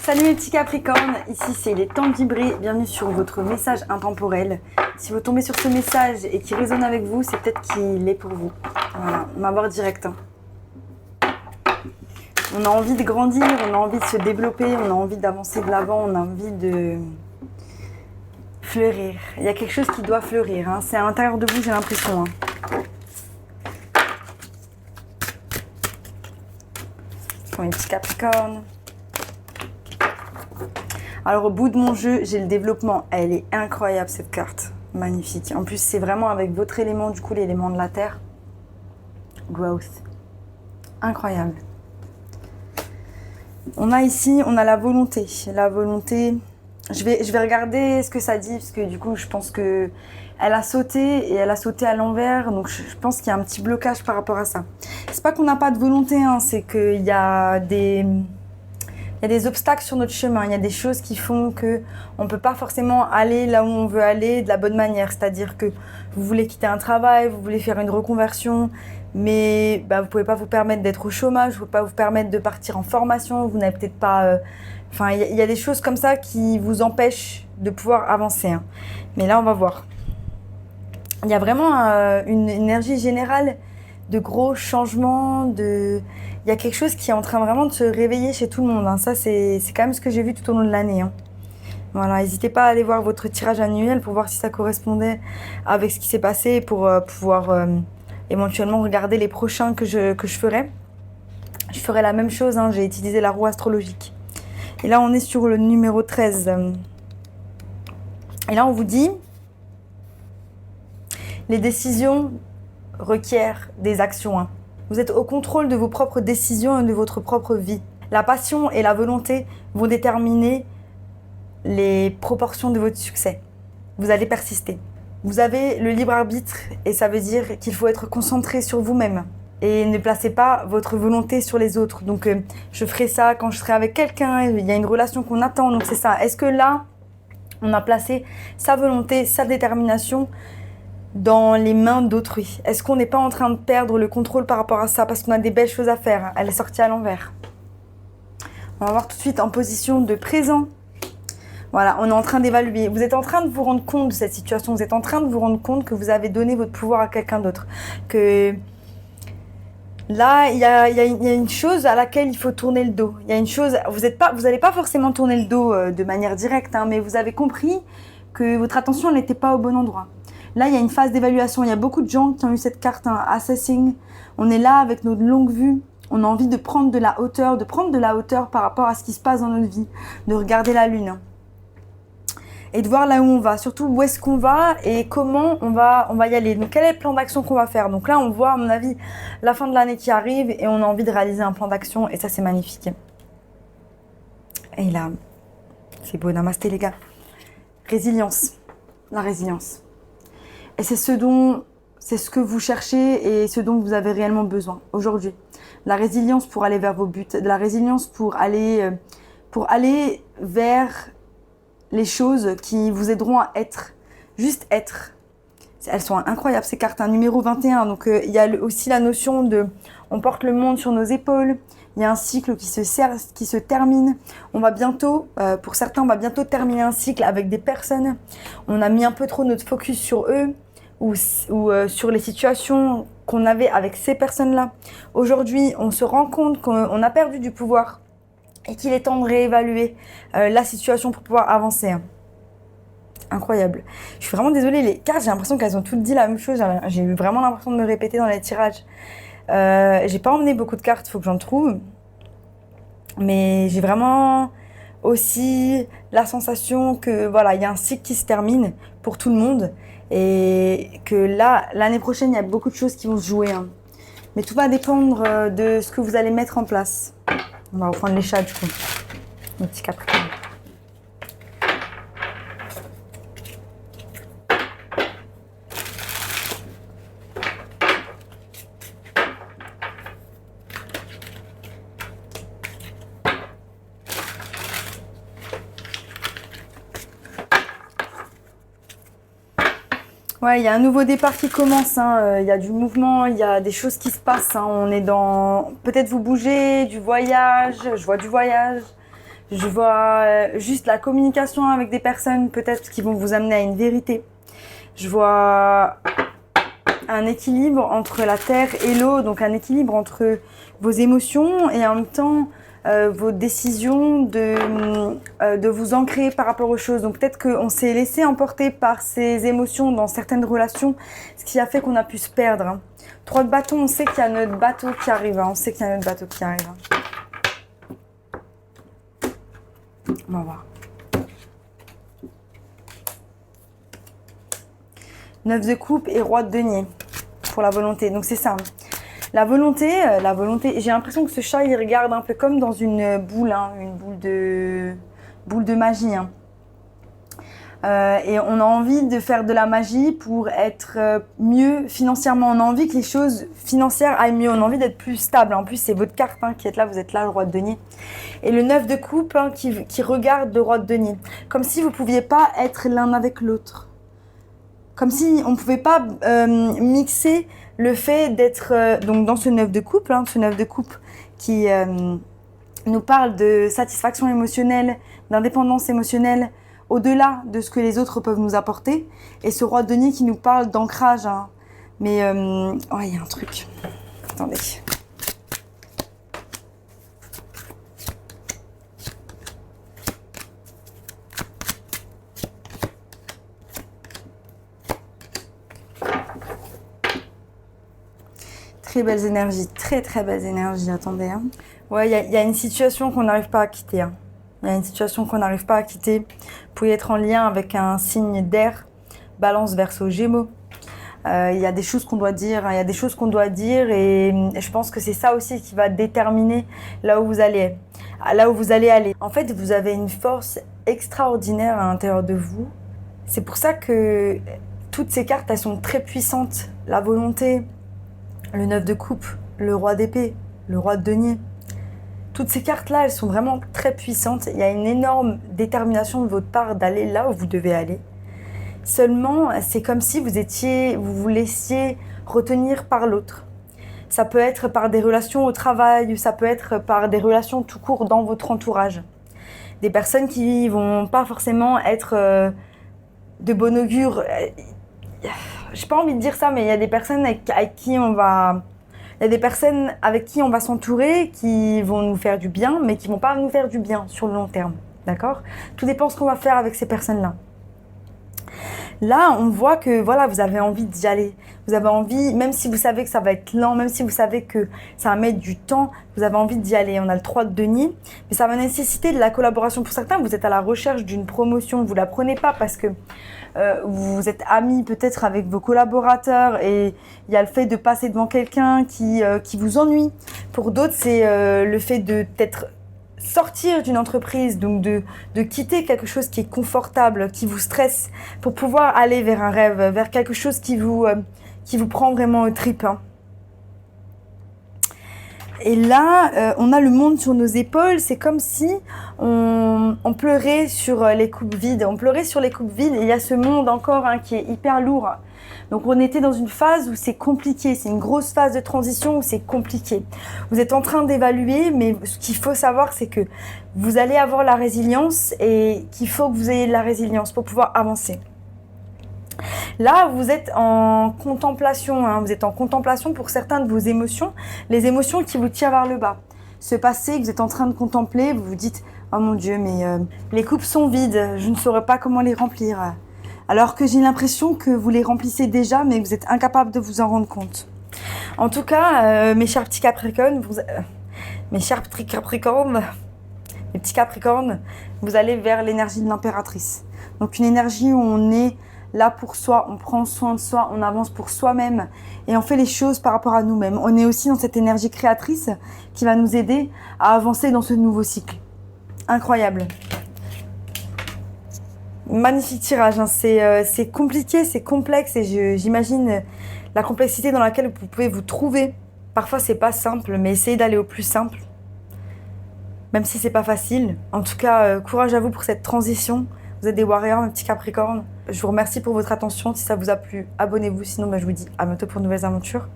Salut les petits Capricornes, ici c'est les temps de vibrer, bienvenue sur votre message intemporel. Si vous tombez sur ce message et qu'il résonne avec vous, c'est peut-être qu'il est pour vous. Voilà, on va voir direct. On a envie de grandir, on a envie de se développer, on a envie d'avancer de l'avant, on a envie de fleurir. Il y a quelque chose qui doit fleurir, c'est à l'intérieur de vous, j'ai l'impression. Pour les petits Capricornes. Alors au bout de mon jeu, j'ai le développement. Elle est incroyable cette carte. Magnifique. En plus, c'est vraiment avec votre élément, du coup, l'élément de la terre. Growth. Incroyable. On a ici, on a la volonté. La volonté. Je vais regarder ce que ça dit, parce que du coup, je pense que elle a sauté et elle a sauté à l'envers. Donc, je pense qu'il y a un petit blocage par rapport à ça. C'est pas qu'on n'a pas de volonté, c'est qu'il y a des... Il y a des obstacles sur notre chemin, il y a des choses qui font qu'on ne peut pas forcément aller là où on veut aller de la bonne manière. C'est-à-dire que vous voulez quitter un travail, vous voulez faire une reconversion, mais vous ne pouvez pas vous permettre d'être au chômage, vous ne pouvez pas vous permettre de partir en formation, vous n'avez peut-être pas... il y a des choses comme ça qui vous empêchent de pouvoir avancer. Mais là, on va voir. Il y a vraiment une énergie générale de gros changements, il y a quelque chose qui est en train vraiment de se réveiller chez tout le monde. Ça, c'est quand même ce que j'ai vu tout au long de l'année. Voilà, n'hésitez pas à aller voir votre tirage annuel pour voir si ça correspondait avec ce qui s'est passé pour pouvoir éventuellement regarder les prochains que je ferai. Je ferai la même chose, j'ai utilisé la roue astrologique. Et là, on est sur le numéro 13. Et là, on vous dit, les décisions requiert des actions. Vous êtes au contrôle de vos propres décisions et de votre propre vie. La passion et la volonté vont déterminer les proportions de votre succès. Vous allez persister. Vous avez le libre arbitre et ça veut dire qu'il faut être concentré sur vous-même et ne placez pas votre volonté sur les autres. Donc, je ferai ça quand je serai avec quelqu'un, il y a une relation qu'on attend, donc c'est ça. Est-ce que là, on a placé sa volonté, sa détermination dans les mains d'autrui? Est-ce qu'on n'est pas en train de perdre le contrôle par rapport à ça parce qu'on a des belles choses à faire? Elle est sortie à l'envers. On va voir tout de suite en position de présent. Voilà, on est en train d'évaluer. Vous êtes en train de vous rendre compte de cette situation. Vous êtes en train de vous rendre compte que vous avez donné votre pouvoir à quelqu'un d'autre. Que là, il y a une chose à laquelle il faut tourner le dos. Il y a une chose, vous n'allez pas forcément tourner le dos de manière directe, mais vous avez compris que votre attention n'était pas au bon endroit. Là, il y a une phase d'évaluation. Il y a beaucoup de gens qui ont eu cette carte, assessing. On est là avec notre longue vue. On a envie de prendre de la hauteur, par rapport à ce qui se passe dans notre vie, de regarder la lune et de voir là où on va. Surtout où est-ce qu'on va et comment on va y aller. Donc, quel est le plan d'action qu'on va faire? Donc là, on voit, à mon avis, la fin de l'année qui arrive et on a envie de réaliser un plan d'action et ça, c'est magnifique. Et là, c'est beau. Namasté, les gars. Résilience. La résilience. Et c'est ce que vous cherchez et ce dont vous avez réellement besoin aujourd'hui. La résilience pour aller vers vos buts, de la résilience pour aller vers les choses qui vous aideront à être, juste être. Elles sont incroyables ces cartes, numéro 21. Donc il y a aussi la notion de, on porte le monde sur nos épaules. Il y a un cycle qui se termine. On va bientôt, pour certains, on va bientôt terminer un cycle avec des personnes. On a mis un peu trop notre focus sur eux ou sur les situations qu'on avait avec ces personnes-là. Aujourd'hui, on se rend compte qu'on a perdu du pouvoir et qu'il est temps de réévaluer la situation pour pouvoir avancer. Incroyable. Je suis vraiment désolée, les cartes, j'ai l'impression qu'elles ont toutes dit la même chose. J'ai eu vraiment l'impression de me répéter dans les tirages. J'ai pas emmené beaucoup de cartes, il faut que j'en trouve. Mais j'ai vraiment aussi la sensation que voilà, il y a un cycle qui se termine pour tout le monde. Et que là, l'année prochaine, il y a beaucoup de choses qui vont se jouer. Mais tout va dépendre de ce que vous allez mettre en place. On va reprendre les chats du coup. Nos petits Capricornes. Ouais, il y a un nouveau départ qui commence, il y a du mouvement, il y a des choses qui se passent, on est dans... Peut-être vous bougez, du voyage, je vois du voyage. Je vois juste la communication avec des personnes peut-être qui vont vous amener à une vérité. Je vois un équilibre entre la terre et l'eau, donc un équilibre entre vos émotions et en même temps vos décisions de vous ancrer par rapport aux choses. Donc peut-être qu'on s'est laissé emporter par ces émotions dans certaines relations, ce qui a fait qu'on a pu se perdre. Hein. 3 de bâton, on sait qu'il y a notre bateau qui arrive. Hein. On sait qu'il y a notre bateau qui arrive. Hein. On va voir. 9 de coupe et roi de denier pour la volonté. Donc c'est ça. La volonté, j'ai l'impression que ce chat, il regarde un peu comme dans une boule, hein, une boule de magie. Hein. Et on a envie de faire de la magie pour être mieux financièrement. On a envie que les choses financières aillent mieux. On a envie d'être plus stable. En plus, c'est votre carte hein, qui est là. Vous êtes là, le roi de denier. Et le 9 de coupe hein, qui regarde le roi de denier. Comme si vous ne pouviez pas être l'un avec l'autre. Comme si on ne pouvait pas mixer le fait d'être donc dans ce 9 de coupe, hein, ce 9 de coupe qui nous parle de satisfaction émotionnelle, d'indépendance émotionnelle, au-delà de ce que les autres peuvent nous apporter. Et ce roi de denier qui nous parle d'ancrage. Hein. Mais il y a un truc. Attendez. Très belles énergies, très très belles énergies, attendez. Hein. Ouais, il y a une situation qu'on n'arrive pas à quitter. Hein. Il y a une situation qu'on n'arrive pas à quitter. Vous pouvez être en lien avec un signe d'air, Balance, Verseau, Gémeaux. Il y a des choses qu'on doit dire, hein. Il y a des choses qu'on doit dire et je pense que c'est ça aussi qui va déterminer là où vous allez aller. En fait, vous avez une force extraordinaire à l'intérieur de vous. C'est pour ça que toutes ces cartes, elles sont très puissantes. La volonté, le 9 de coupe, le roi d'épée, le roi de denier. Toutes ces cartes-là, elles sont vraiment très puissantes. Il y a une énorme détermination de votre part d'aller là où vous devez aller. Seulement, c'est comme si vous vous laissiez retenir par l'autre. Ça peut être par des relations au travail, ça peut être par des relations tout court dans votre entourage. Des personnes qui vont pas forcément être de bon augure. J'ai pas envie de dire ça, mais il y a des personnes avec qui on va s'entourer, qui vont nous faire du bien, mais qui vont pas nous faire du bien sur le long terme. D'accord ? Tout dépend de ce qu'on va faire avec ces personnes-là. Là, on voit que voilà, vous avez envie d'y aller. Vous avez envie, même si vous savez que ça va être lent, même si vous savez que ça va mettre du temps, vous avez envie d'y aller. On a le 3 de denier, mais ça va nécessiter de la collaboration. Pour certains, vous êtes à la recherche d'une promotion. Vous la prenez pas parce que vous êtes amis peut-être avec vos collaborateurs et il y a le fait de passer devant quelqu'un qui vous ennuie. Pour d'autres, c'est le fait de peut-être sortir d'une entreprise, donc de quitter quelque chose qui est confortable, qui vous stresse, pour pouvoir aller vers un rêve, vers quelque chose qui vous prend vraiment aux tripes. Hein. Et là, on a le monde sur nos épaules. C'est comme si on pleurait sur les coupes vides. On pleurait sur les coupes vides et il y a ce monde encore hein, qui est hyper lourd. Donc on était dans une phase où c'est compliqué. C'est une grosse phase de transition où c'est compliqué. Vous êtes en train d'évaluer, mais ce qu'il faut savoir, c'est que vous allez avoir la résilience et qu'il faut que vous ayez de la résilience pour pouvoir avancer. Là, vous êtes en contemplation. Hein. Vous êtes en contemplation pour certains de vos émotions, les émotions qui vous tirent vers le bas. Ce passé que vous êtes en train de contempler, vous vous dites « Oh mon Dieu, mais les coupes sont vides, je ne saurais pas comment les remplir. » Alors que j'ai l'impression que vous les remplissez déjà, mais que vous êtes incapable de vous en rendre compte. En tout cas, mes chers petits Capricornes, mes petits Capricornes, vous allez vers l'énergie de l'impératrice. Donc une énergie où on est là pour soi, on prend soin de soi, on avance pour soi-même et on fait les choses par rapport à nous-mêmes. On est aussi dans cette énergie créatrice qui va nous aider à avancer dans ce nouveau cycle. Incroyable. Magnifique tirage, hein. C'est compliqué, c'est complexe et j'imagine la complexité dans laquelle vous pouvez vous trouver. Parfois c'est pas simple, mais essayez d'aller au plus simple. Même si c'est pas facile. En tout cas, courage à vous pour cette transition. Vous êtes des warriors, mes petits Capricornes. Je vous remercie pour votre attention. Si ça vous a plu, abonnez-vous. Sinon, je vous dis à bientôt pour de nouvelles aventures.